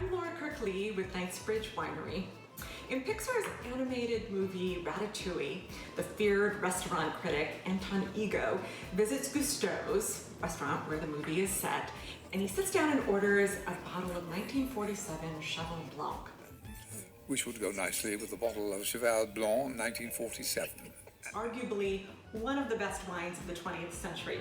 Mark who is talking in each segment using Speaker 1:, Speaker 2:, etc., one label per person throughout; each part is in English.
Speaker 1: I'm Laura Kirk-Lee with Knightsbridge Winery. In Pixar's animated movie Ratatouille, the feared restaurant critic Anton Ego visits Gusteau's restaurant where the movie is set, and he sits down and orders a bottle of 1947 Cheval Blanc.
Speaker 2: Which would go nicely with the bottle of Cheval Blanc 1947.
Speaker 1: Arguably one of the best wines of the 20th century.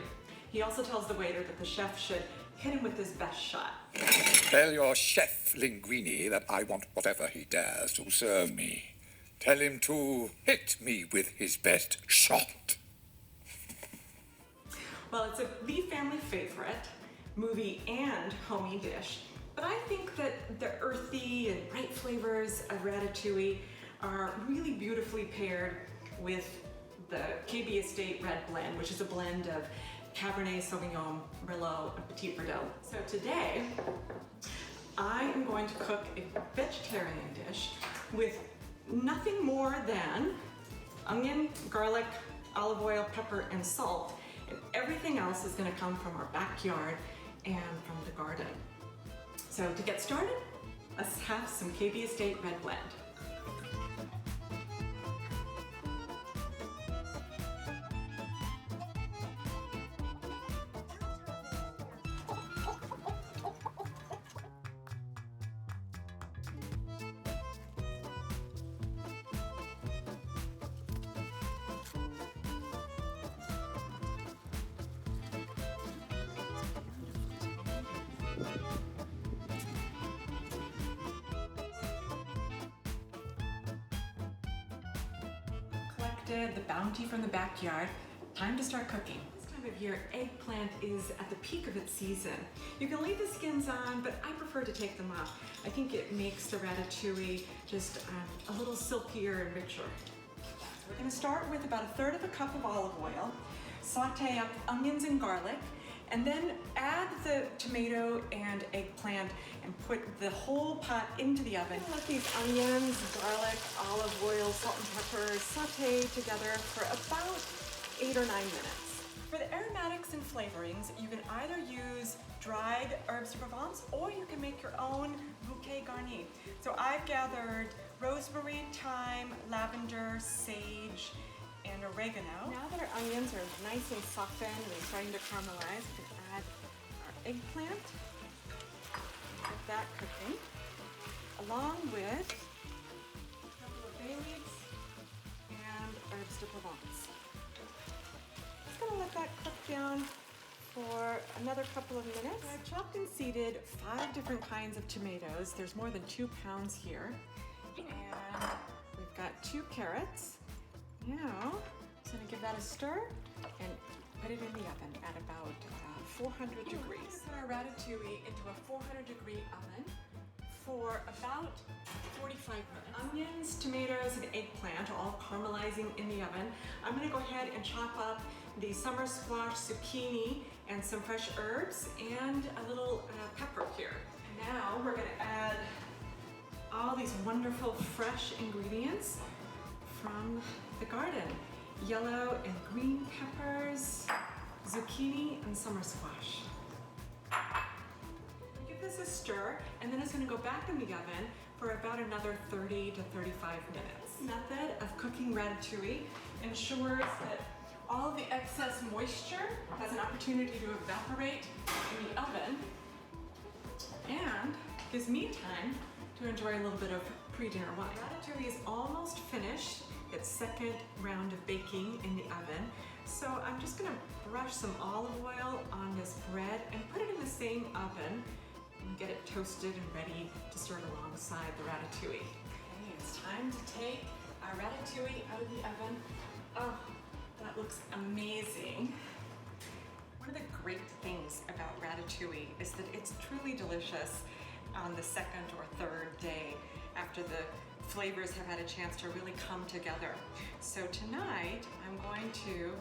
Speaker 1: He also tells the waiter that the chef should hit him with his best shot.
Speaker 2: Tell your chef Linguini that I want whatever he dares to serve me. Tell him to hit me with his best shot.
Speaker 1: Well, it's a Lee family favorite, movie and homey dish, but I think that the earthy and bright flavors of Ratatouille are really beautifully paired with the KB Estate Red Blend, which is a blend of Cabernet Sauvignon, Merlot, and Petit Verdot. So today, I am going to cook a vegetarian dish with nothing more than onion, garlic, olive oil, pepper, and salt. And everything else is gonna come from our backyard and from the garden. So to get started, let's have some KB Estate Red Blend. The bounty from the backyard, time to start cooking. This time of year, eggplant is at the peak of its season. You can leave the skins on, but I prefer to take them off. I think it makes the ratatouille just a little silkier and richer. So we're going to start with about 1/3 cup of olive oil, saute up onions and garlic, and then add the tomato and eggplant and put the whole pot into the oven. Let these onions, garlic, olive oil, salt and pepper saute together for about 8 or 9 minutes. For the aromatics and flavorings, you can either use dried herbs de Provence or you can make your own bouquet garni. So I've gathered rosemary, thyme, lavender, sage, and oregano. Now that our onions are nice and softened and starting to caramelize, we can add our eggplant, get that cooking, along with a couple of bay leaves and herbs de Provence. Just gonna let that cook down for another couple of minutes. I've chopped and seeded 5 different kinds of tomatoes. There's more than 2 pounds here. And we've got 2 carrots. Now, I'm just gonna give that a stir and put it in the oven at about 400 degrees. Put our ratatouille into a 400-degree oven for about 45 minutes. Onions, tomatoes, and eggplant are all caramelizing in the oven. I'm gonna go ahead and chop up the summer squash, zucchini, and some fresh herbs, and a little pepper here. Now we're gonna add all these wonderful fresh ingredients from the garden. Yellow and green peppers, zucchini, and summer squash. Give this a stir, and then it's gonna go back in the oven for about another 30 to 35 minutes. This method of cooking ratatouille ensures that all of the excess moisture has an opportunity to evaporate in the oven and gives me time to enjoy a little bit of pre-dinner wine. Ratatouille is almost finished its second round of baking in the oven. So I'm just gonna brush some olive oil on this bread and put it in the same oven and get it toasted and ready to serve alongside the ratatouille. Okay, it's time to take our ratatouille out of the oven. Oh, that looks amazing. One of the great things about ratatouille is that it's truly delicious on the second or third day after the flavors have had a chance to really come together. So tonight, I'm going to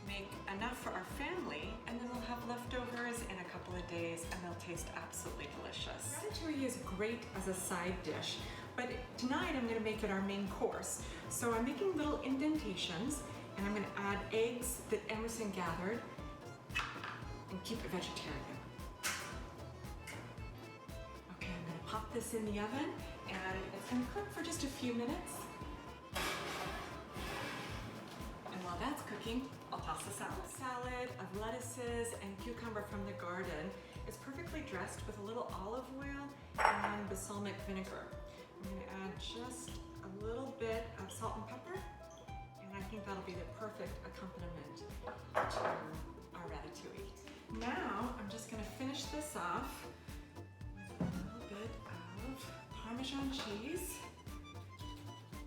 Speaker 1: make enough for our family, and then we'll have leftovers in a couple of days, and they'll taste absolutely delicious. Ratatouille is great as a side dish, but tonight I'm gonna make it our main course. So I'm making little indentations, and I'm gonna add eggs that Emerson gathered, and keep it vegetarian. Okay, I'm gonna pop this in the oven and it's gonna cook for just a few minutes. And while that's cooking, I'll toss the salad. Salad of lettuces and cucumber from the garden is perfectly dressed with a little olive oil and balsamic vinegar. I'm gonna add just a little bit of salt and pepper, and I think that'll be the perfect accompaniment to our ratatouille. Now, I'm just gonna finish this off with a little bit of Parmesan cheese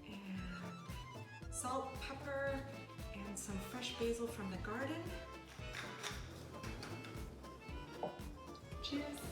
Speaker 1: and salt, pepper, and some fresh basil from the garden. Cheers.